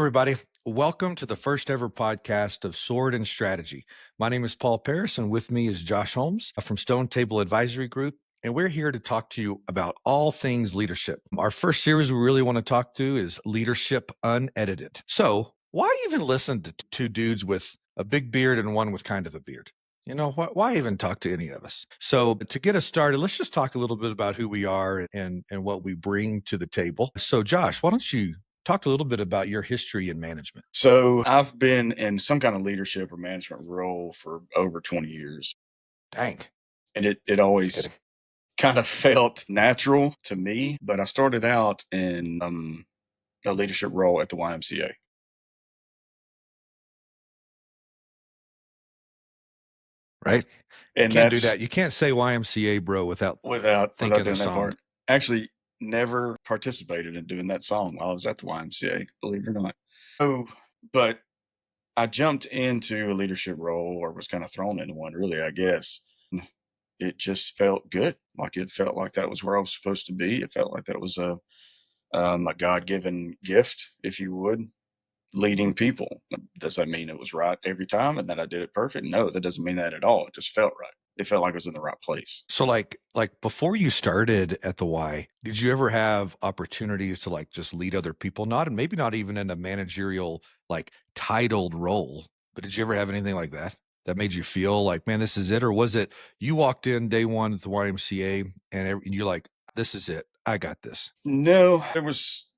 everybody. Welcome to the first ever podcast of Sword and Strategy. My name is Paul Paris, and with me is Josh Holmes from Stone Table Advisory Group. And we're here to talk to you about all things leadership. Our first series we really want to talk to is Leadership Unedited. So, why even listen to two dudes with a big beard and one with kind of a beard? Why even talk to any of us? So to get us started, let's just talk a little bit about who we are and what we bring to the table. So Josh, why don't you talk a little bit about your history in management? So I've been in some kind of leadership or management role for over 20 years. Dang. And it Just always kidding. kind of felt natural to me. But I started out in a leadership role at the YMCA. Right? You And can't do that's that. You can't say YMCA, bro, without without thinking a doing that song. part. Actually, never participated in doing that song while I was at the YMCA, believe it or not. Oh, but I jumped into a leadership role or was kind of thrown into one, really, I guess. It just felt good. Like it felt like that was where I was supposed to be. It felt like that was a God given gift, if you would, leading people. Does that mean it was right every time and that I did it perfect? No, that doesn't mean that at all. It just felt right. It felt like I was in the right place. So like before you started at the Y, did you ever have opportunities to like just lead other people? Not and maybe not even in a managerial like titled role, but did you ever have anything like that that made you feel like, man, this is it? Or was it you walked in day one at the YMCA and you're like, this is it. I got this. No, there was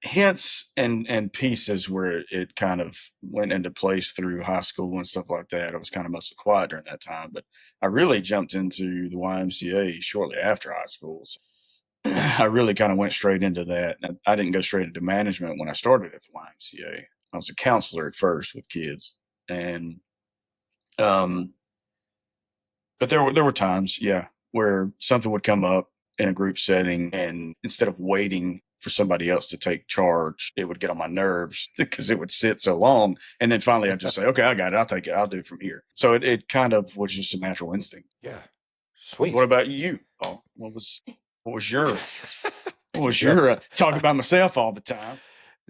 hints and pieces where it kind of went into place through high school and stuff like that. I was kind of mostly quiet during that time, but I really jumped into the YMCA shortly after high school. So I really kind of went straight into that. I didn't go straight into management when I started at the YMCA. I was a counselor at first with kids, and um, but there were times, yeah, where something would come up in a group setting, and instead of waiting for somebody else to take charge, it would get on my nerves because it would sit so long. And then finally, I'd just say, "Okay, I got it. I'll take it. I'll do it from here." So it kind of was just a natural instinct. Yeah. What Sweet. about you, Paul? What was your what was Yeah. your talk about myself all the time?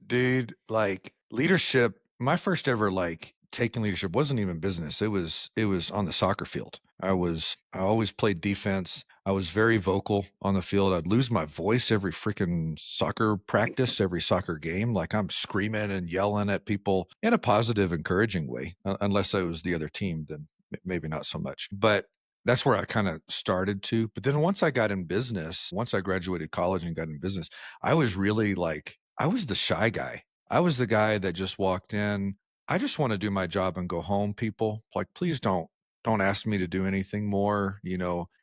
Dude, like leadership, my first ever like taking leadership wasn't even business. It was on the soccer field. I always played defense. I was very vocal on the field. I'd lose my voice every freaking soccer practice, every soccer game. Like I'm screaming and yelling at people in a positive, encouraging way. Unless I was the other team, then maybe not so much. But that's where I kind of started to. But then once I got in business, once I graduated college and got in business, I was really like, I was the shy guy. I was the guy that just walked in. I just want to do my job and go home, people. Like, please don't ask me to do anything more.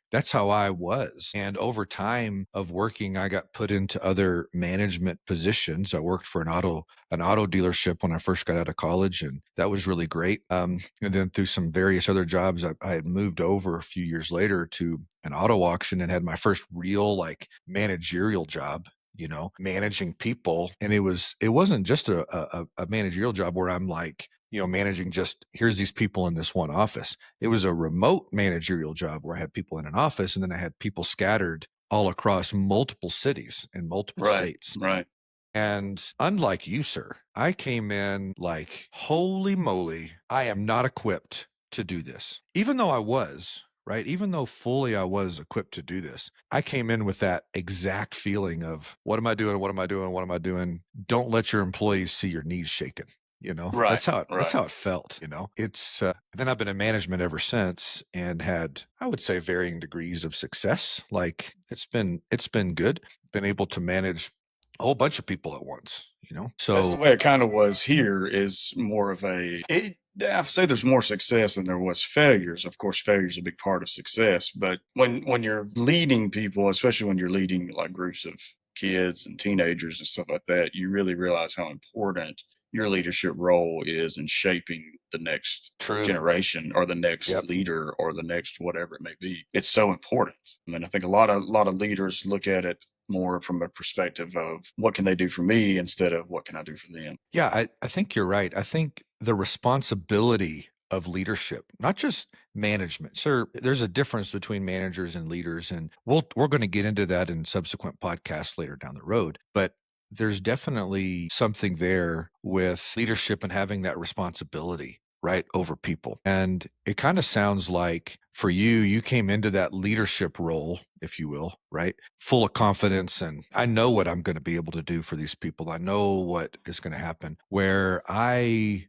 That's how I was. And over time of working, I got put into other management positions. I worked for an auto dealership when I first got out of college, and that was really great. And then through some various other jobs, I had moved over a few years later to an auto auction and had my first real like managerial job, managing people. And it wasn't just a managerial job where I'm like, managing just here's these people in this one office. It was a remote managerial job where I had people in an office and then I had people scattered all across multiple cities and multiple Right, states. right. And unlike you, sir, I came in like, holy moly, I am not equipped to do this. Even though I was, right? Even though fully I was equipped to do this, I came in with that exact feeling of what am I doing? What am I doing? What am I doing? Don't let your employees see your knees shaking. Right, That's right. how it felt. It's then I've been in management ever since and had, I would say, varying degrees of success. Like it's been good. Been able to manage a whole bunch of people at once. That's the So way it kind of was here. Is more of I say there's more success than there was failures. Of course, failure is a big part of success. But when you're leading people, especially when you're leading like groups of kids and teenagers and stuff like that, you really realize how important your leadership role is in shaping the next true. generation or the next Yep. leader or the next whatever it may be. It's so important. I mean, I think a lot of leaders look at it more from a perspective of what can they do for me instead of what can I do for them. Yeah, I think you're right. I think the responsibility of leadership, not just management. Sir, there's a difference between managers and leaders, and we're going to get into that in subsequent podcasts later down the road. But there's definitely something there with leadership and having that responsibility, right, over people. And it kind of sounds like for you, you came into that leadership role, if you will, right, full of confidence. And I know what I'm going to be able to do for these people. I know what is going to happen. Where I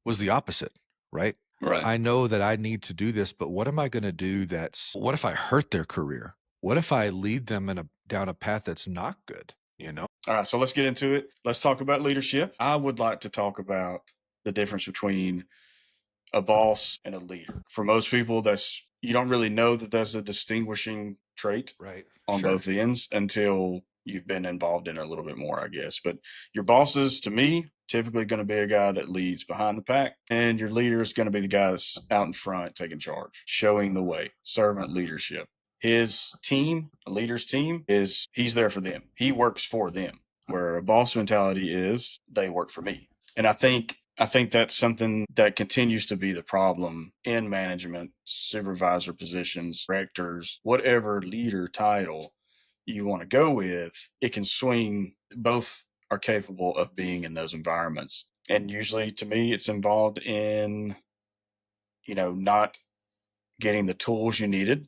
was the opposite, right? Right. I know that I need to do this, but what am I going to do what if I hurt their career? What if I lead them in a down a path that's not good, you know? All right, so let's get into it. Let's talk about leadership. I would like to talk about the difference between a boss and a leader. For most people, that's you don't really know that that's a distinguishing trait Right. on Sure. both ends until you've been involved in it a little bit more, I guess. But your bosses, to me, typically going to be a guy that leads behind the pack, and your leader is going to be the guy that's out in front, taking charge, showing the way, servant leadership. His team, a leader's team, is he's there for them. He works for them. Where a boss mentality is they work for me. And I think that's something that continues to be the problem in management, supervisor positions, directors, whatever leader title you want to go with. It can swing. Both are capable of being in those environments. And usually to me, it's involved in, not getting the tools you needed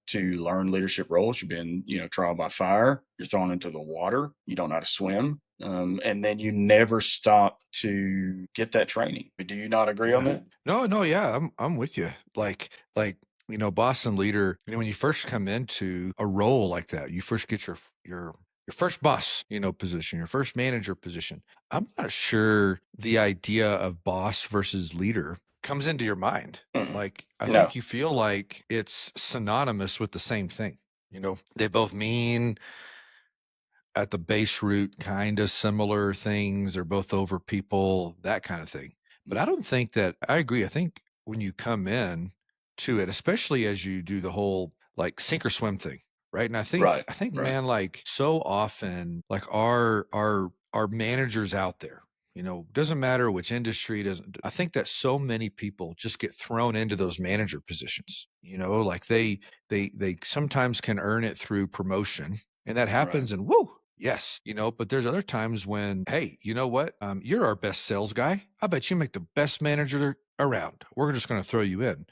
to learn leadership roles. You've been, trial by fire. You're thrown into the water. You don't know how to swim. And then you never stop to get that training. Do you not agree on Yeah. that? No, no, yeah, I'm with you. Boss and leader, when you first come into a role like that, you first get your first boss, position, your first manager position. I'm not sure the idea of boss versus leader comes into your mind. Mhm. Like, I No. think you feel like it's synonymous with the same thing. They both mean at the base root kind of similar things. They're both over people, that kind of thing. But I don't think that I agree. I think when you come in to it, especially as you do the whole like sink or swim thing, right? And I think Right. I think Right. man, like so often, like our managers out there, doesn't matter which industry, doesn't I think that so many people just get thrown into those manager positions. Like they sometimes can earn it through promotion and that Right. happens and woo, yes, but there's other times when, hey, you know what? You're our best sales guy. I bet you make the best manager around. We're just going to throw you in,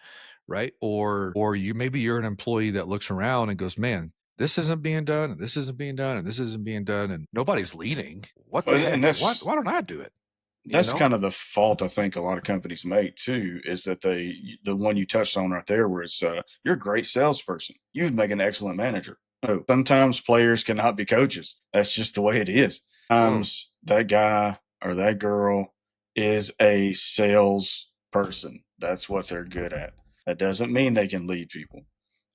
right? Or maybe you're an employee that looks around and goes, man, this isn't being done, and this isn't being done, and this isn't being done, and nobody's leading. What the Well, and heck? Why that's why don't I do it? You that's know? kind of the fault I think a lot of companies make too, is that the one you touched on right there, where it's you're a great salesperson, you'd make an excellent manager. Oh, sometimes players cannot be coaches. That's just the way it is. Whoa. Sometimes that guy or that girl is a sales person. That's what they're good at. That doesn't mean they can lead people.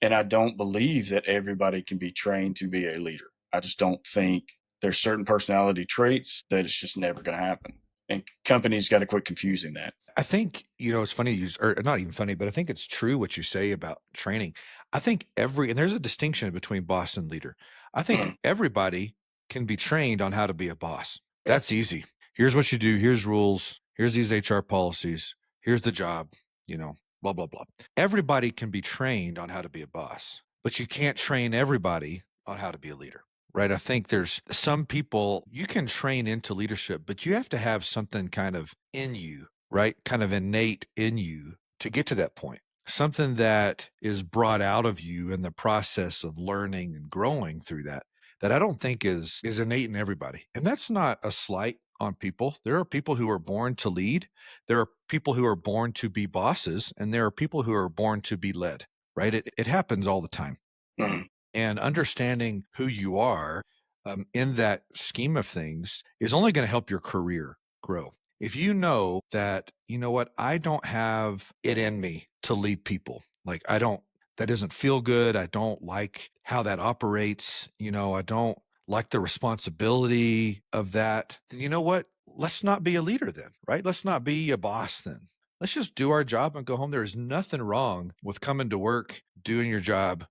And I don't believe that everybody can be trained to be a leader. I just don't think there's certain personality traits that it's just never going to happen. And companies got to quit confusing that. I think, it's funny, or not even funny, but I think it's true what you say about training. I think and there's a distinction between boss and leader. I think Mhm. everybody can be trained on how to be a boss. That's easy. Here's what you do. Here's rules. Here's these HR policies. Here's the job, blah, blah, blah. Everybody can be trained on how to be a boss, but you can't train everybody on how to be a leader. Right. I think there's some people you can train into leadership, but you have to have something kind of in you, right? Kind of innate in you to get to that point. Something that is brought out of you in the process of learning and growing through that I don't think is innate in everybody. And that's not a slight on people. There are people who are born to lead. There are people who are born to be bosses, and there are people who are born to be led, right? It happens all the time. Mhm. And understanding who you are in that scheme of things is only going to help your career grow. If you know that, you know what, I don't have it in me to lead people. Like, that doesn't feel good. I don't like how that operates. I don't like the responsibility of that. Then you know what? Let's not be a leader then, right? Let's not be a boss then. Let's just do our job and go home. There's nothing wrong with coming to work, doing your job,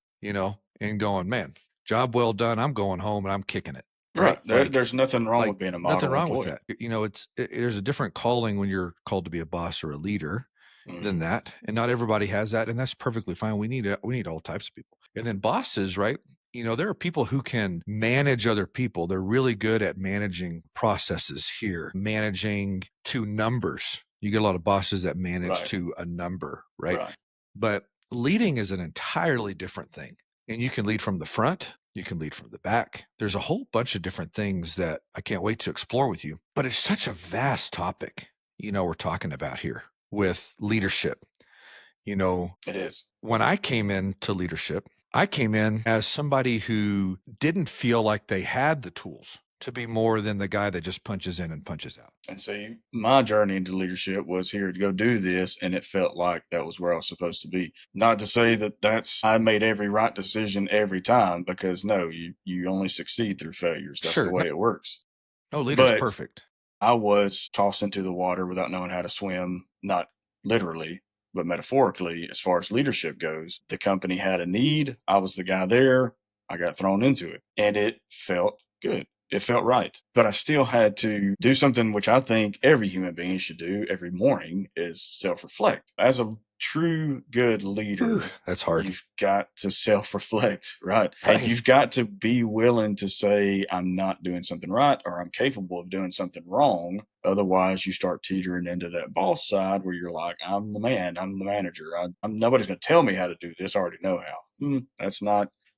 and going, man, job well done. I'm going home and I'm kicking it. Right. Right. There's nothing wrong Like with being a nothing model wrong with employee. that. There's a different calling when you're called to be a boss or a leader than Mhm. that. And not everybody has that. And that's perfectly fine. We need all types of people. And then bosses, right? There are people who can manage other people. They're really good at managing processes here, managing to numbers. You get a lot of bosses that manage Right. to a number, right? Right. But leading is an entirely different thing. And you can lead from the front, you can lead from the back. There's a whole bunch of different things that I can't wait to explore with you. But it's such a vast topic, we're talking about here with leadership. You know, It is. when I came into leadership, I came in as somebody who didn't feel like they had the tools to be more than the guy that just punches in and punches out. And see, my journey into leadership was here to go do this, and it felt like that was where I was supposed to be. Not to say that I made every right decision every time, because no, you only succeed through failures. That's the Sure, way it works. no leader's But perfect. I was tossed into the water without knowing how to swim, not literally, but metaphorically, as far as leadership goes. The company had a need. I was the guy there. I got thrown into it, and it felt good. It felt right. But I still had to do something which I think every human being should do every morning is self reflect. As a true good Whew, leader, that's hard. you've got to self reflect, right? And Right. you've got to be willing to say, I'm not doing something right or I'm capable of doing something wrong. Otherwise, you start teetering into that boss side where you're like, I'm the man, I'm the manager. Nobody's going to tell me how to do this. I already know how.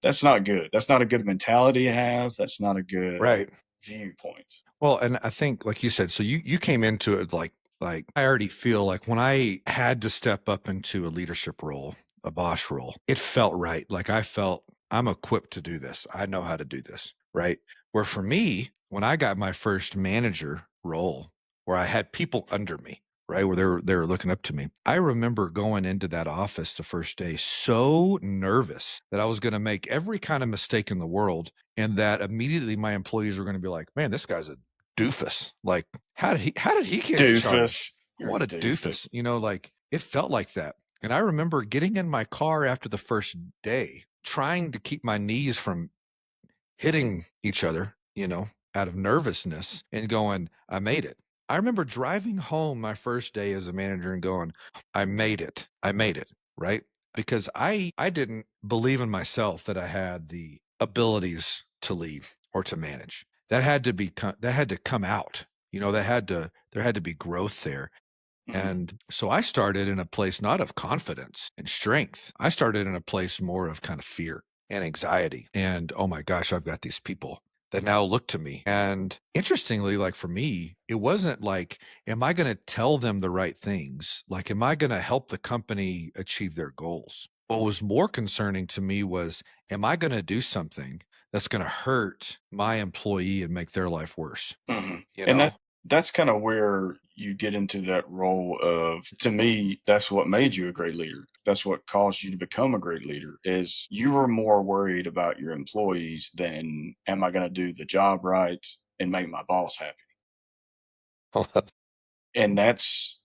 That's not good. That's not a good mentality to have. That's not a good Right. viewpoint. Well, and I think, like you said, so you came into it like I already feel like when I had to step up into a leadership role, a boss role, it felt right. Like I felt I'm equipped to do this. I know how to do this, right? Where for me, when I got my first manager role, where I had people under me, right, where they were looking up to me, I remember going into that office the first day so nervous that I was going to make every kind of mistake in the world, and that immediately my employees were going to be like, "Man, this guy's a doofus. Like, how did he get in charge? Doofus. You're a What a doofus. doofus." Like it felt like that. And I remember getting in my car after the first day, trying to keep my knees from hitting each other, out of nervousness and going, I made it. I remember driving home my first day as a manager and going, I made it. I made it. Right. Because I didn't believe in myself that I had the abilities to lead or to manage. That had to come out. There had to be growth there. Mhm. And so I started in a place not of confidence and strength. I started in a place more of kind of fear and anxiety. And oh my gosh, I've got these people that now look to me. And interestingly, like for me, it wasn't like, am I going to tell them the right things? Like, am I going to help the company achieve their goals? What was more concerning to me was, am I going to do something that's going to hurt my employee and make their life worse? You And know? that's kind of where you get into that role of, to me, that's what made you a great leader. That's what caused you to become a great leader is you were more worried about your employees than am I going to do the job right and make my boss happy. And that's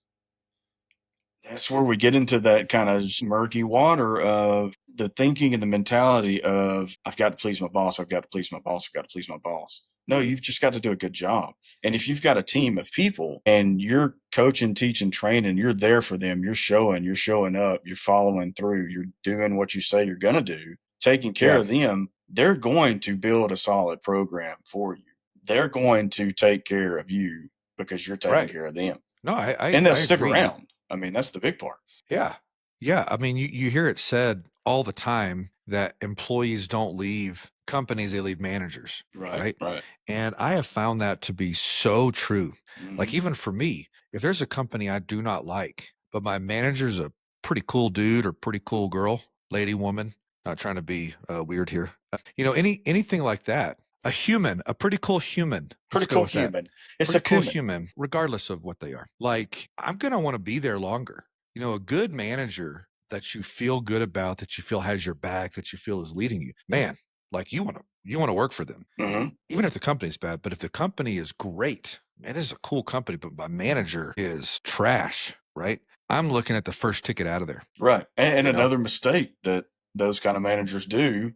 where we get into that kind of murky water of the thinking and the mentality of, I've got to please my boss, I've got to please my boss, I've got to please my boss. No, you've just got to do a good job. And if you've got a team of people and you're coaching, teaching, training, you're there for them, you're showing up, you're following through, you're doing what you say you're going to do, taking care Yeah. of them, they're going to build a solid program for you. They're going to take care of you because you're taking Right. care of them, No, and they'll I stick agree. around. I mean, that's the big part. Yeah. Yeah. I mean, you hear it said all the time that employees don't leave companies, they leave managers, Right, right? right. And I have found that to be so true. Like, Mhm. even for me, if there's a company I do not like, but my manager's a pretty cool dude or pretty cool girl, lady, woman, not trying to be weird here, anything like that, a pretty cool human, let's Pretty go cool with that. human. It's Pretty a cool human. human, regardless of what they are. Like, I'm gonna wanna be there longer. A good manager that you feel good about, that you feel has your back, that you feel is leading you, man, like, you wanna work for them, Mhm. even if the company's bad. But if the company is great, man, this is a cool company, but my manager is trash, right? I'm looking at the first ticket out of there, Right. And you know? another mistake that those kind of managers do,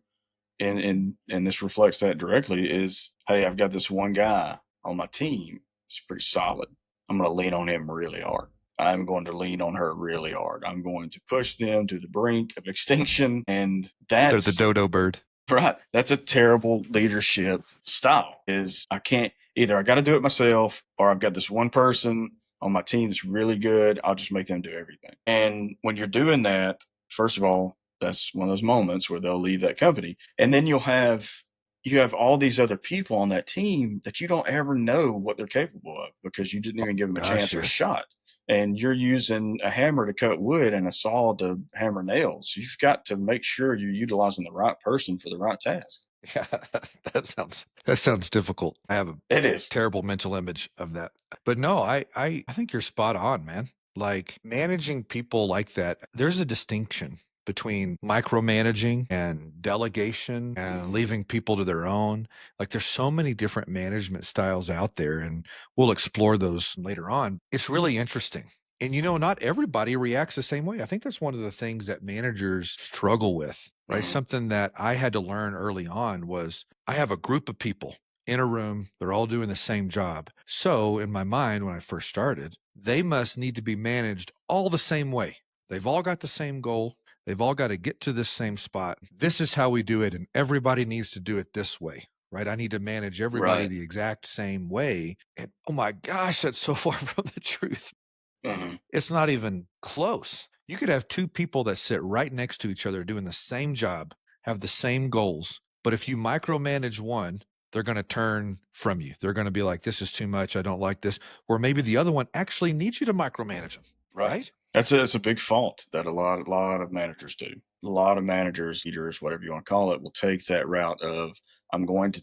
and this reflects that directly, is, hey, I've got this one guy on my team. He's pretty solid. I'm going to lean on him really hard. I'm going to lean on her really hard. I'm going to push them to the brink of extinction. And They're the that's dodo bird. Right. That's a terrible leadership style. Is I can't either I got to do it myself or I've got this one person on my team that's really good. I'll just make them do everything. And when you're doing that, first of all, that's one of those moments where they'll leave that company. And then you have all these other people on that team that you don't ever know what they're capable of because you didn't even give them a Gosh, chance or a yes. shot. And you're using a hammer to cut wood and a saw to hammer nails. You've got to make sure you're utilizing the right person for the right task. Yeah, that sounds difficult. I have a It is. terrible mental image of that. But no, I think you're spot on, man. Like managing people like that, there's a distinction between micromanaging and delegation and Mhm. leaving people to their own. Like there's so many different management styles out there and we'll explore those later on. It's really interesting. And not everybody reacts the same way. I think that's one of the things that managers struggle with, right? Mhm. Something that I had to learn early on was I have a group of people in a room. They're all doing the same job. So, in my mind, when I first started, they must need to be managed all the same way. They've all got the same goal. They've all got to get to this same spot. This is how we do it. And everybody needs to do it this way, right? I need to manage everybody Right. the exact same way. And oh my gosh, that's so far from the truth. Mhm. It's not even close. You could have 2 people that sit right next to each other doing the same job, have the same goals, but if you micromanage one, they're gonna turn from you. They're gonna be like, "This is too much, I don't like this," or maybe the other one actually needs you to micromanage them, Right. right? That's a big fault that a lot of managers do. A lot of managers, leaders, whatever you want to call it, will take that route of I want to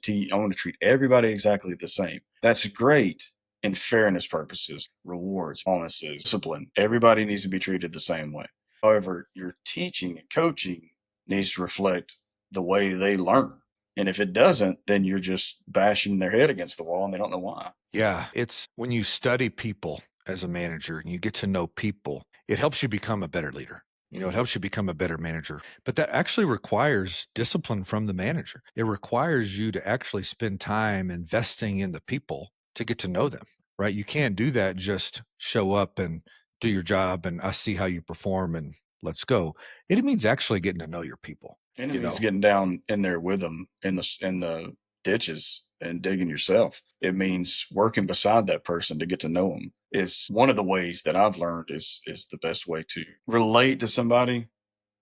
treat everybody exactly the same. That's great in fairness purposes, rewards, bonuses, discipline. Everybody needs to be treated the same way. However, your teaching and coaching needs to reflect the way they learn. And if it doesn't, then you're just bashing their head against the wall and they don't know why. Yeah, it's when you study people as a manager and you get to know people, it helps you become a better leader. It Mhm. helps you become a better manager. But that actually requires discipline from the manager. It requires you to actually spend time investing in the people to get to know them, right? You can't do that just show up and do your job and I see how you perform and let's go. It means actually getting to know your people, And it you means know? getting down in there with them in the ditches and digging yourself. It means working beside that person to get to know them. Is one of the ways that I've learned is the best way to relate to somebody,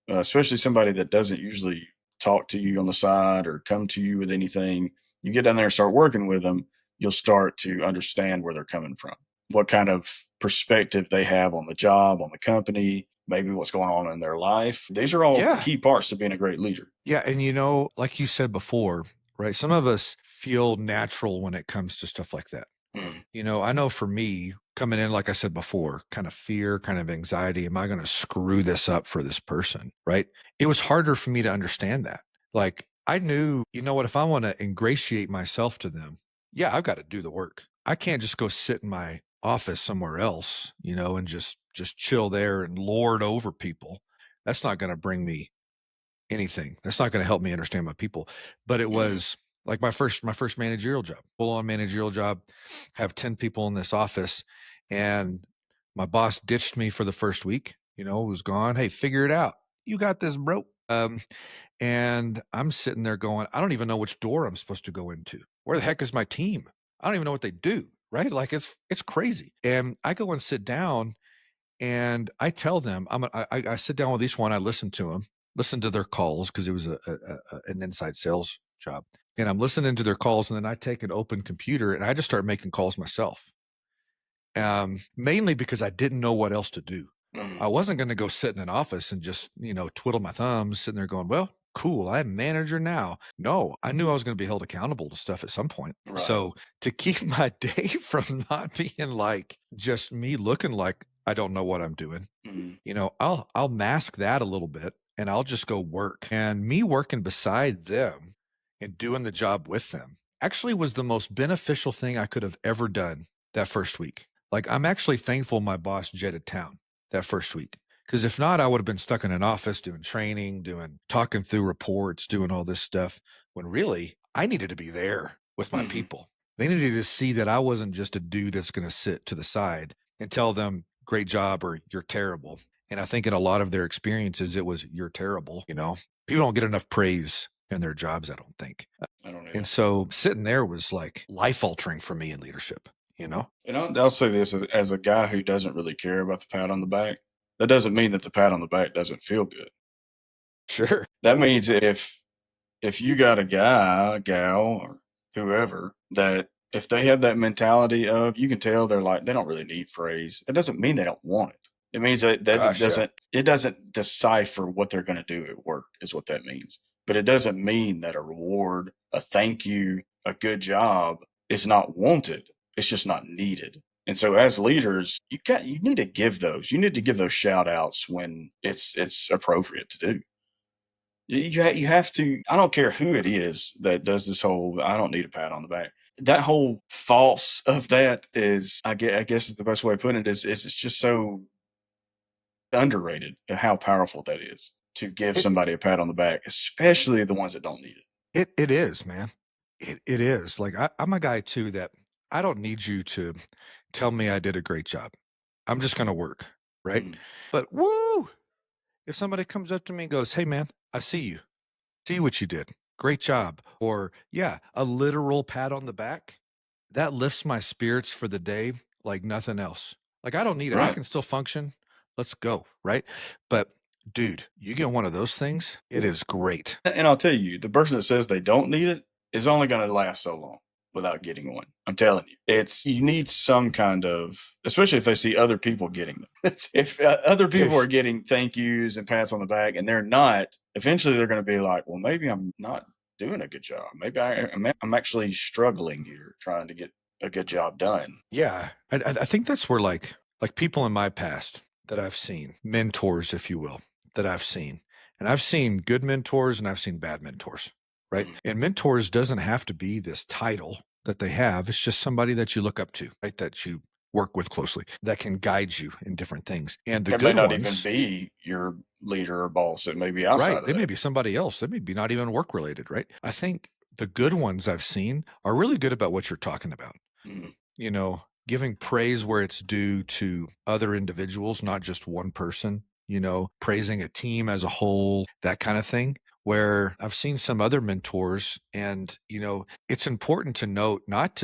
especially somebody that doesn't usually talk to you on the side or come to you with anything. You get down there and start working with them, you'll start to understand where they're coming from, what kind of perspective they have on the job, on the company, maybe what's going on in their life. These are all Yeah. key parts to being a great leader. Yeah, and like you said before, right? Some of us feel natural when it comes to stuff like that. Mm, I know for me, coming in, like I said before, kind of fear, kind of anxiety. Am I going to screw this up for this person? Right. It was harder for me to understand that. Like, I knew, if I want to ingratiate myself to them, yeah, I've got to do the work. I can't just go sit in my office somewhere else, and just chill there and lord over people. That's not going to bring me anything. That's not gonna help me understand my people. But it mhm, was like my first managerial job, full-on managerial job, have 10 people in this office, and my boss ditched me for the first week, was gone. "Hey, figure it out. You got this, bro." And I'm sitting there going, "I don't even know which door I'm supposed to go into. Where the heck is my team? I don't even know what they do." Right? Like, it's crazy. And I go and sit down and I tell them, I sit down with each one, I listen to them, listen to their calls because it was an inside sales job, and I'm listening to their calls, and then I take an open computer and I just start making calls myself, mainly because I didn't know what else to do. mhm. I wasn't gonna go sit in an office and just, twiddle my thumbs, sitting there going, "Well, cool, I'm manager now." No, I knew I was gonna be held accountable to stuff at some point. Right. So, to keep my day from not being like just me looking like I don't know what I'm doing, Mhm, I'll mask that a little bit and I'll just go work. And me working beside them and doing the job with them actually was the most beneficial thing I could have ever done that first week. Like I'm actually thankful my boss jetted town that first week. Because if not, I would have been stuck in an office doing training, talking through reports, doing all this stuff. When really I needed to be there with my mhm, people. They needed to see that I wasn't just a dude that's going to sit to the side and tell them, great job or you're terrible. And I think in a lot of their experiences, it was, you're terrible. People don't get enough praise in their jobs, I don't think. I don't And either. so sitting there was like life altering for me in leadership, you know? And I'll say this as a guy who doesn't really care about the pat on the back, that doesn't mean that the pat on the back doesn't feel good. Sure. That means if you got a guy, gal, or whoever that if they have that mentality of you can tell they're like they don't really need praise. It doesn't mean they don't want it. It means that Gosh, yeah. it doesn't decipher what they're going to do at work is what that means. But it doesn't mean that a reward, a thank you, a good job is not wanted. It's just not needed. And so as leaders, you need to give those. You need to give those shout outs when it's appropriate to do. You have to. I don't care who it is that does this whole. I don't need a pat on the back. That whole false of that is. I guess is the best way of putting it is it's just so underrated how powerful that is to give It somebody a pat on the back, especially the ones that don't need it. it is, man. It is. Like I'm a guy too that I don't need you to tell me I did a great job. I'm just gonna work, right? Mm, But woo, if somebody comes up to me and goes, "Hey man, I see you. See what you did. Great job." Or yeah, a literal pat on the back, that lifts my spirits for the day like nothing else. Like I don't need it. I right. can still function. Let's go, right? But dude, you get one of those things, it is great. And I'll tell you, the person that says they don't need it is only going to last so long without getting one. I'm telling you, it's you need some kind of, especially if they see other people getting them. If other people are getting thank yous and pats on the back, and they're not, eventually they're going to be like, well, maybe I'm not doing a good job. Maybe I'm actually struggling here trying to get a good job done. Yeah, I think that's where like people in my past that I've seen, mentors, if you will, that I've seen, and I've seen good mentors and I've seen bad mentors, right? Mm. And mentors doesn't have to be this title that they have. It's just somebody that you look up to, right? That you work with closely, that can guide you in different things. And the It may good not even ones, be your leader or boss. It may be outside right? of They may that. be somebody else. They may be not even work related, right? I think the good ones I've seen are really good about what you're talking about, Mm. you know, giving praise where it's due to other individuals, not just one person, you know, praising a team as a whole, that kind of thing. Where I've seen some other mentors and, you know, it's important to note not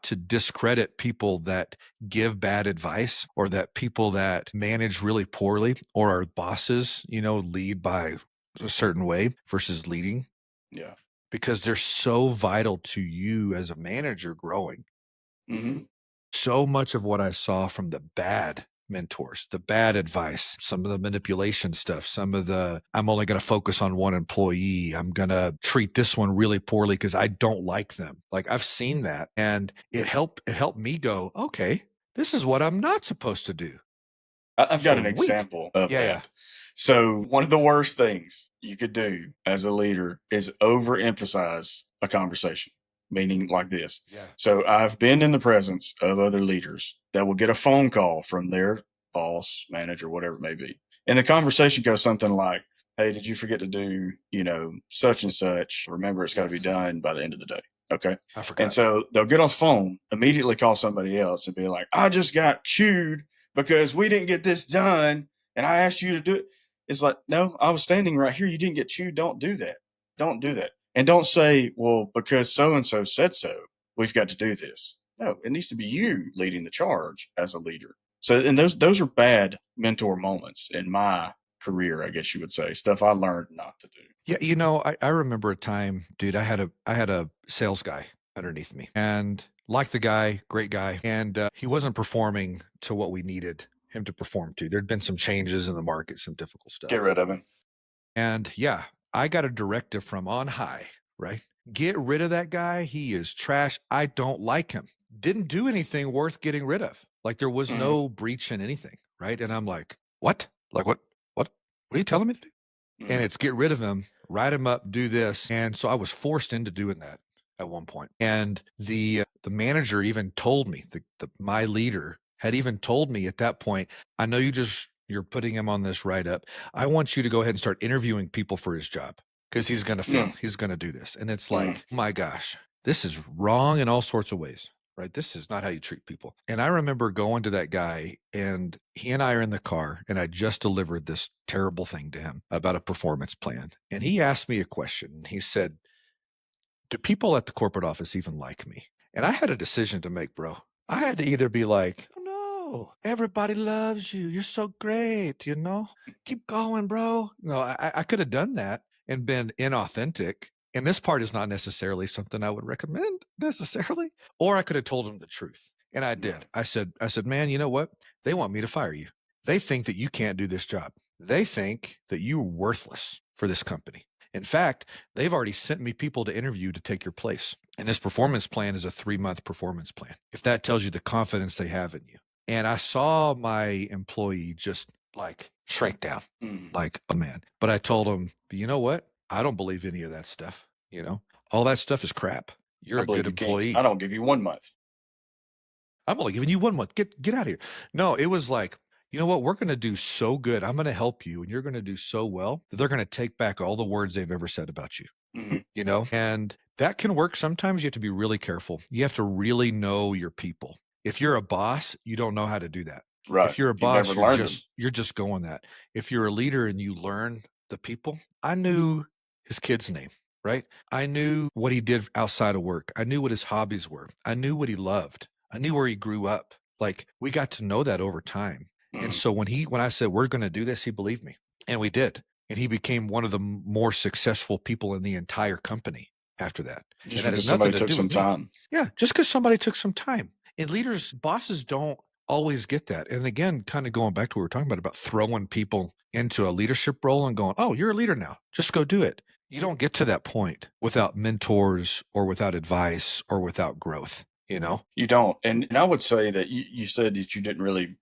to discredit people that give bad advice or that people that manage really poorly or are bosses, you know, lead by a certain way versus leading Yeah. because they're so vital to you as a manager growing. Hmm. So much of what I saw from the bad mentors, the bad advice, some of the manipulation stuff, some of the I'm only going to focus on one employee. I'm going to treat this one really poorly because I don't like them. Like I've seen that and it helped me go, okay, this is what I'm not supposed to do. I've got an Sweet. example of Yeah, yeah. that. So, one of the worst things you could do as a leader is overemphasize a conversation, meaning like this. Yeah. So, I've been in the presence of other leaders that will get a phone call from their boss, manager, whatever it may be. And the conversation goes something like, "Hey, did you forget to do, such and such? Remember, it's got to be Yes. done by the end of the day." Okay. I And forgot. so they'll get off the phone, immediately call somebody else and be like, "I just got chewed because we didn't get this done and I asked you to do it." It's like, no, I was standing right here. You didn't get chewed. Don't do that. Don't do that. And don't say, well, because so and so said so, we've got to do this. No, it needs to be you leading the charge as a leader. So, and those are bad mentor moments in my career, I guess you would say, stuff I learned not to do. Yeah, you know, I remember a time, dude, I had a sales guy underneath me and like the guy, great guy, and he wasn't performing to what we needed him to perform to. There'd been some changes in the market, some difficult stuff. Get rid of him. And yeah, I got a directive from on high, right? Get rid of that guy. He is trash. I don't like him. Didn't do anything worth getting rid of. Like there was Hmm. no breach in anything, right? And I'm like, what? Like what? What are you telling me to do? And Hmm. it's get rid of him, write him up, do this. And so I was forced into doing that at one point. And the manager even told me, my leader had even told me at that point, I know you're putting him on this write up. I want you to go ahead and start interviewing people for his job because he's going to fail. Hmm. He's going to do this. And it's Hmm. like, my gosh, this is wrong in all sorts of ways. right? This is not how you treat people. And I remember going to that guy, and he and I are in the car, and I just delivered this terrible thing to him about a performance plan. And he asked me a question. He said, do people at the corporate office even like me? And I had a decision to make, bro. I had to either be like, oh no, everybody loves you. You're so great, keep going, bro. No, I could have done that and been inauthentic. And this part is not necessarily something I would recommend necessarily. Or I could have told him the truth. And I did. Right. I said, man, you know what? They want me to fire you. They think that you can't do this job. They think that you're worthless for this company. In fact, they've already sent me people to interview to take your place. And this performance plan is a 3-month performance plan. If that tells you the confidence they have in you. And I saw my employee just like shrink down, Mhm. like, oh man. But I told him, you know what? I don't believe any of that stuff. All that stuff is crap. You're I a good believe you can't. I employee. don't give you 1 month. I'm only giving you 1 month. Get out of here. No, it was like, you know what? We're going to do so good. I'm going to help you, and you're going to do so well that they're going to take back all the words they've ever said about you. Mhm. And that can work. Sometimes you have to be really careful. You have to really know your people. If you're a boss, you don't know how to do that. Right. If you're a You've never boss, you're learned them. just going that. If you're a leader and you learn the people, I knew his kid's name, right? I knew what he did outside of work. I knew what his hobbies were. I knew what he loved. I knew where he grew up. Like we got to know that over time. And Mhm. so when I said we're going to do this, he believed me. And we did. And he became one of the more successful people in the entire company after that. And Just that has because nothing somebody to took do some with me. time. Yeah, just because somebody took some time. And bosses don't always get that. And again, kind of going back to what we were talking about throwing people into a leadership role and going, oh, you're a leader now. Just go do it. You don't get to that point without mentors or without advice or without growth, you know? You don't. And I would say that you said that you didn't really,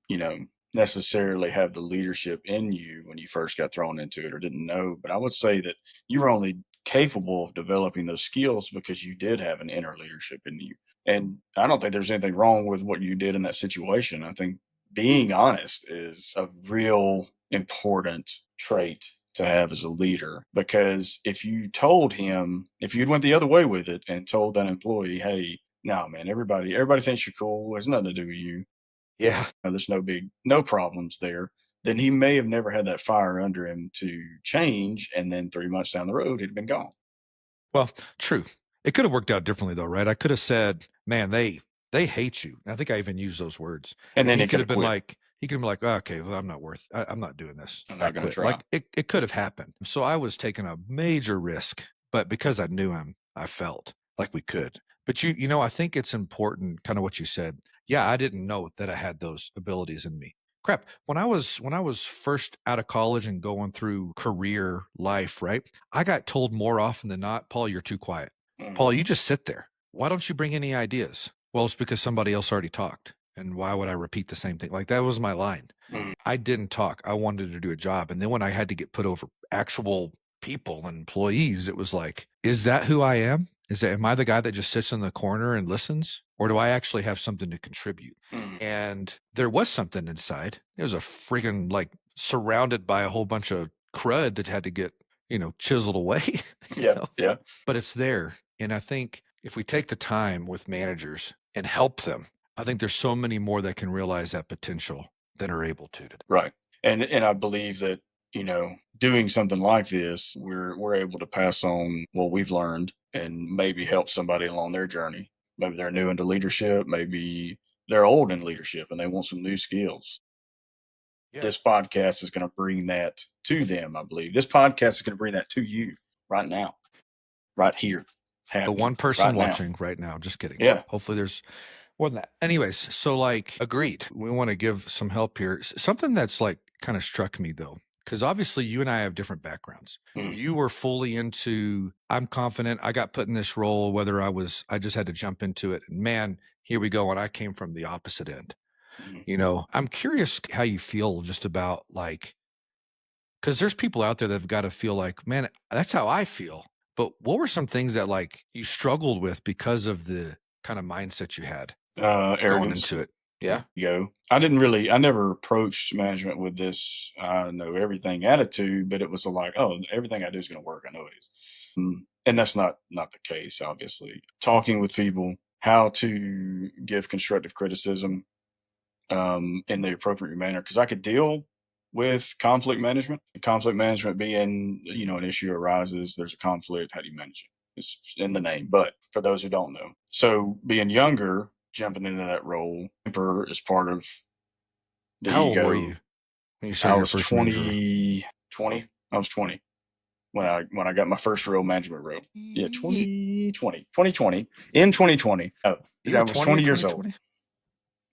necessarily have the leadership in you when you first got thrown into it or didn't know. But I would say that you were only capable of developing those skills because you did have an inner leadership in you. And I don't think there's anything wrong with what you did in that situation. I think being honest is a real important trait to have as a leader, because if you'd went the other way with it and told that employee, hey, no, man, everybody thinks you're cool. It's nothing to do with you. Yeah. There's no problems there. Then he may have never had that fire under him to change, and then 3 months down the road, he'd been gone. Well, true. It could have worked out differently though, right? I could have said, "Man, they hate you." And I think I even used those words. And And then he could have quit. he could have been like, "Oh, okay, well, I'm not doing this. I'm I not going to quit." try. Like it could have happened. So I was taking a major risk, but because I knew him, I felt like we could. But I think it's important, kind of what you said. Yeah, I didn't know that I had those abilities in me. Crap. When I was first out of college and going through career life, right? I got told more often than not, Paul, you're too quiet. Paul, Hmm. you just sit there. Why don't you bring any ideas? Well, it's because somebody else already talked. And why would I repeat the same thing? Like that was my line. Hmm. I didn't talk. I wanted to do a job. And then when I had to get put over actual people and employees, it was like, is that who I am? Am I the guy that just sits in the corner and listens? Or do I actually have something to contribute? Hmm. And there was something inside. It was a friggin' like surrounded by a whole bunch of crud that had to get, chiseled away, you Yeah, know, yeah, but it's there. And I think if we take the time with managers and help them, I think there's so many more that can realize that potential than are able to today. right. And I believe that doing something like this, we're able to pass on what we've learned and maybe help somebody along their journey. Maybe they're new into leadership. Maybe they're old in leadership and they want some new skills. Yeah. This podcast is going to bring that to them. I believe this podcast is going to bring that to you right now, right here, The happening one person right now. watching right now, just kidding. Yeah. Hopefully there's more than that. Anyways, so like agreed. We want to give some help here. Something that's like kind of struck me though, because obviously you and I have different backgrounds. Mhm. You were fully into, I'm confident I got put in this role, whether I just had to jump into it. And man, here we go. And I came from the opposite end. Mhm. I'm curious how you feel just about like, because there's people out there that have got to feel like, man, that's how I feel. But what were some things that like you struggled with because of the kind of mindset you had going Arrogance. into it? There Yeah. you go. I never approached management with this I know everything attitude, but it was like, oh, everything I do is going to work. I know it is. And that's not the case, obviously. Talking with people, how to give constructive criticism in the appropriate manner, because I could deal with conflict management. Conflict management being, an issue arises, there's a conflict. How do you manage it? It's in the name. But for those who don't know, so being younger, jumping into that role, temper is part of the How old were ego. you when you I started your was first manager role? 20. I was 20 when I got my first real management role. Yeah, Ye 2020 in 2020. Oh, You I were was 20 in 20 years old.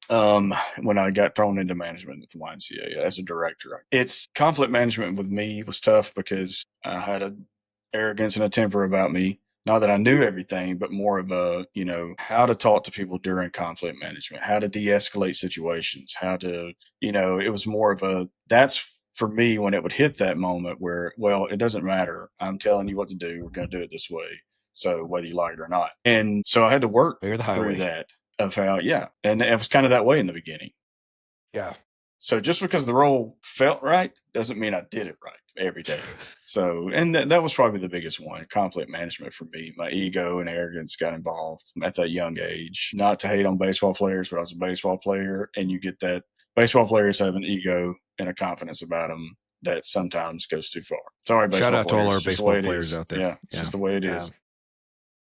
2020? When I got thrown into management at the YMCA as a director. It's conflict management with me was tough because I had a arrogance and a temper about me. Not that I knew everything, but more of a, how to talk to people during conflict management, how to de-escalate situations, how to, it was more of a, that's for me when it would hit that moment where, well, it doesn't matter. I'm telling you what to do. We're going to do it this way. So whether you like it or not. And so I had to work Clear the through highway. that of how, yeah. And it was kind of that way in the beginning. Yeah. So just because the role felt right doesn't mean I did it right every day. So, and that was probably the biggest one, conflict management for me. My ego and arrogance got involved at that young age. Not to hate on baseball players, but I was a baseball player, and you get that baseball players have an ego and a confidence about them that sometimes goes too far. Sorry, Shout baseball out to all players. our It's just the baseball way it players is. out there. Yeah, it's Yeah. just the way it Um, is.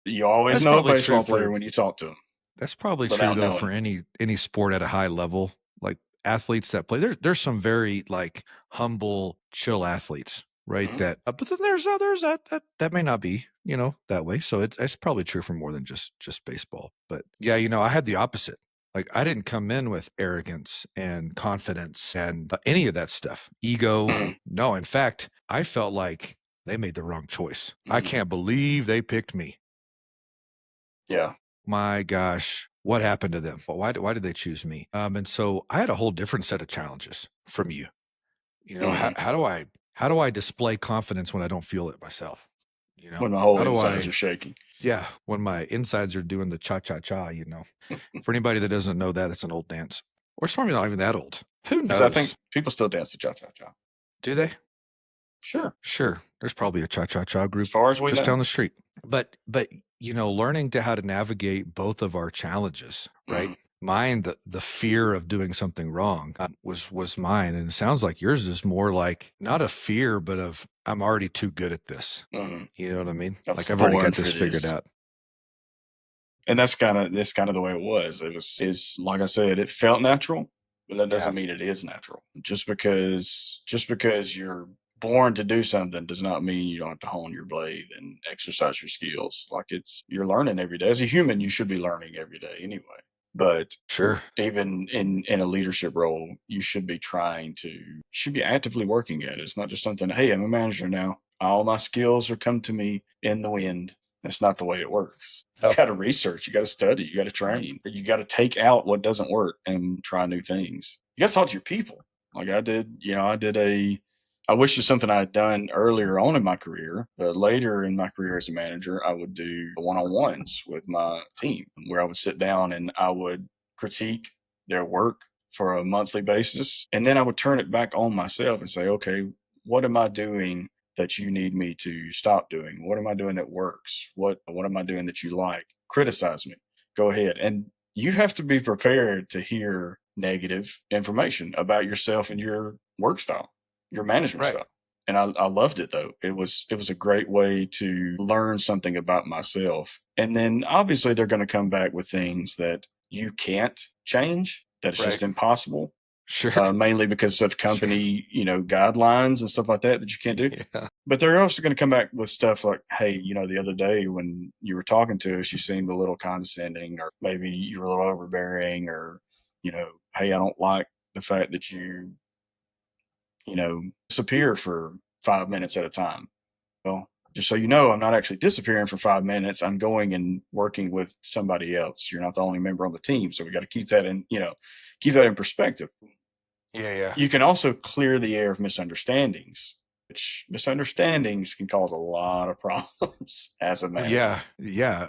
You always that's know a probably true baseball player for when you talk to them That's probably true without though knowing for them. any sport at a high level, like athletes that play. There's some very like humble, chill athletes, right? Mhm. That, but then there's others that may not be, that way. So it's probably true for more than just baseball. But yeah, I had the opposite. Like I didn't come in with arrogance and confidence and any of that stuff. Ego. Mhm. No, in fact, I felt like they made the wrong choice. I Mhm. can't believe they picked me. Yeah. My gosh, what happened to them? Why did they choose me? And so I had a whole different set of challenges from you. Mhm. How do I display confidence when I don't feel it myself? When my whole How do insides I are shaking. yeah, when my insides are doing the cha-cha-cha. For anybody that doesn't know that, it's an old dance. Or it's probably not even that old. Who Because I think knows? people still dance the cha cha cha. Do they? Sure. Sure. There's probably a cha-cha-cha As group far as we just know. down the street. But learning to how to navigate both of our challenges, right? Mhm. Mine, the fear of doing something wrong was mine. And it sounds like yours is more like not a fear, but of I'm already too good at this. Mhm. You know what I mean? I was Like I've already born got for this figured this. out. And that's kind of the way it was. It was is like I said, it felt natural, but that Yeah, doesn't mean it is natural. Just because you're born to do something does not mean you don't have to hone your blade and exercise your skills. Like you're learning every day. As a human, you should be learning every day anyway. But sure. even in a leadership role, you should be actively working at it. It's not just something, hey, I'm a manager now. All my skills are come to me in the wind. That's not the way it works. You Oh, got to research, you got to study, you got to train, you got to take out what doesn't work and try new things. You got to talk to your people. Like I did, I wish it's something I had done earlier on in my career, but later in my career as a manager, I would do one on ones with my team where I would sit down and I would critique their work for a monthly basis. And then I would turn it back on myself and say, okay, what am I doing that you need me to stop doing? What am I doing that works? What am I doing that you like? Criticize me. Go ahead. And you have to be prepared to hear negative information about yourself and your work style, your management right. style. And I loved it though. It was a great way to learn something about myself. And then obviously they're going to come back with things that you can't change, that it's Right. just impossible, Sure. mainly because of Sure. company, guidelines and stuff like that you can't do. Yeah. But they're also going to come back with stuff like, hey, the other day when you were talking to us, you seemed a little condescending, or maybe you were a little overbearing, or, hey, I don't like the fact that you disappear for 5 minutes at a time. Well, just so you know, I'm not actually disappearing for 5 minutes. I'm going and working with somebody else. You're not the only member on the team. So we got to keep that in perspective. Yeah, yeah. You can also clear the air of misunderstandings, which misunderstandings can cause a lot of problems as a Well, manager. yeah, yeah.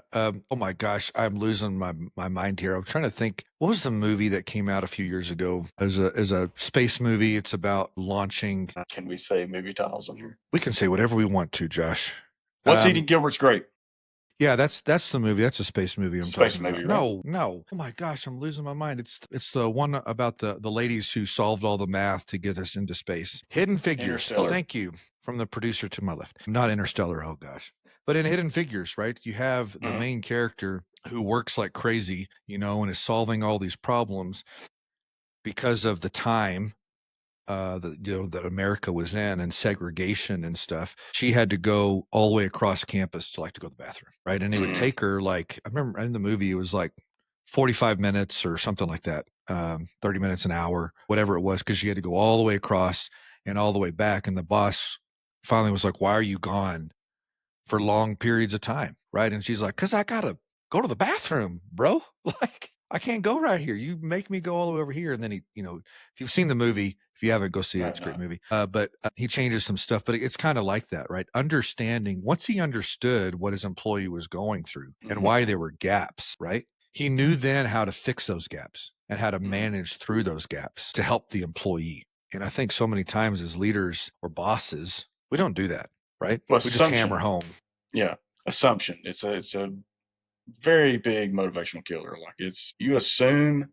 Oh my gosh, I'm losing my mind here. I'm trying to think. What was the movie that came out a few years ago? As a space movie. It's about launching. Can we say movie titles on here? We can say whatever we want to, Josh. What's eating Um, Gilbert's grape? Yeah, that's the movie. That's a space movie I'm Space talking movie, about. right? No, no. Oh my gosh, I'm losing my mind. It's the one about the ladies who solved all the math to get us into space. Hidden Figures. Interstellar. Thank you. From the producer to my left. Not Interstellar, oh gosh. But in Hidden Figures, right? You have the Mhm. main character who works like crazy, and is solving all these problems because of the time that America was in and segregation and stuff. She had to go all the way across campus to go to the bathroom, right? And it would Mhm. take her I remember in the movie it was like 45 minutes or something like that, 30 minutes an hour, whatever it was, because she had to go all the way across and all the way back. And the boss finally was like, "Why are you gone for long periods of time?" Right? And she's like, "Cause I gotta go to the bathroom, bro. Like I can't go right here. You make me go all the way over here." And then if you've seen the movie, if you haven't, go see it. I It's a great know. movie. But he changes some stuff, but it's kind of like that, right? Understanding once he understood what his employee was going through and Mhm. why there were gaps, right? He knew then how to fix those gaps and how to Mhm. manage through those gaps to help the employee. And I think so many times as leaders or bosses, we don't do that, right? Well, We just hammer assumption. home. Yeah, assumption. It's a very big motivational killer. Like it's you assume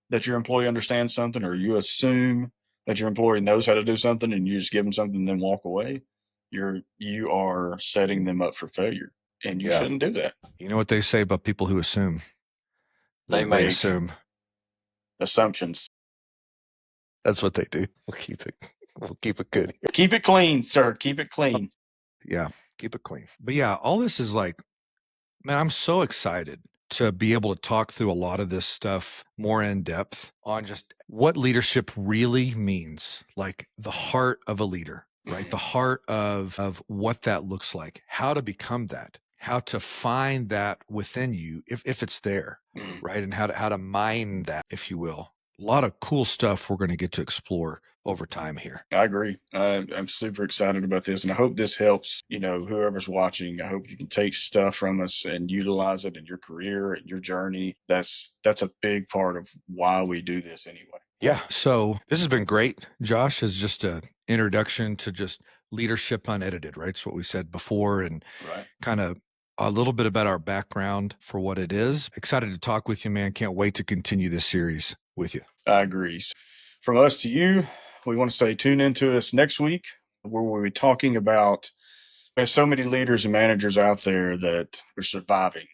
that your employee understands something, or you assume that your employee knows how to do something, and you just give them something and then walk away. You are setting them up for failure, and you Yeah. shouldn't do that. You know what they say about people who assume? They They make assume. assumptions. That's what they do. We'll keep it good here. Keep it clean, sir. Keep it clean. Yeah, keep it clean. But yeah, all this is man, I'm so excited to be able to talk through a lot of this stuff more in depth on just what leadership really means, like the heart of a leader, right? Mhm. The heart of what that looks like, how to become that, how to find that within you if it's there, Mhm. right? And how to mine that, if you will. A lot of cool stuff we're going to get to explore over time here. I agree. I'm super excited about this, and I hope this helps. Whoever's watching, I hope you can take stuff from us and utilize it in your career and your journey. That's a big part of why we do this anyway. Yeah. So this has been great, Josh, as just a introduction to just leadership unedited, right? It's what we said before and Right. kind of a little bit about our background for what it is. Excited to talk with you, man. Can't wait to continue this series with you. I agree. From us to you, we want to say tune into us next week where we'll be talking about there's so many leaders and managers out there that are surviving,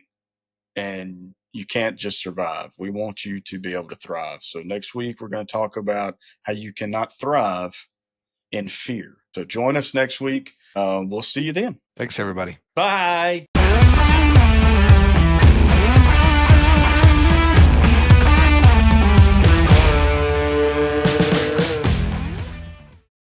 and you can't just survive. We want you to be able to thrive. So next week we're going to talk about how you cannot thrive in fear. So join us next week. We'll see you then. Thanks, everybody. Bye.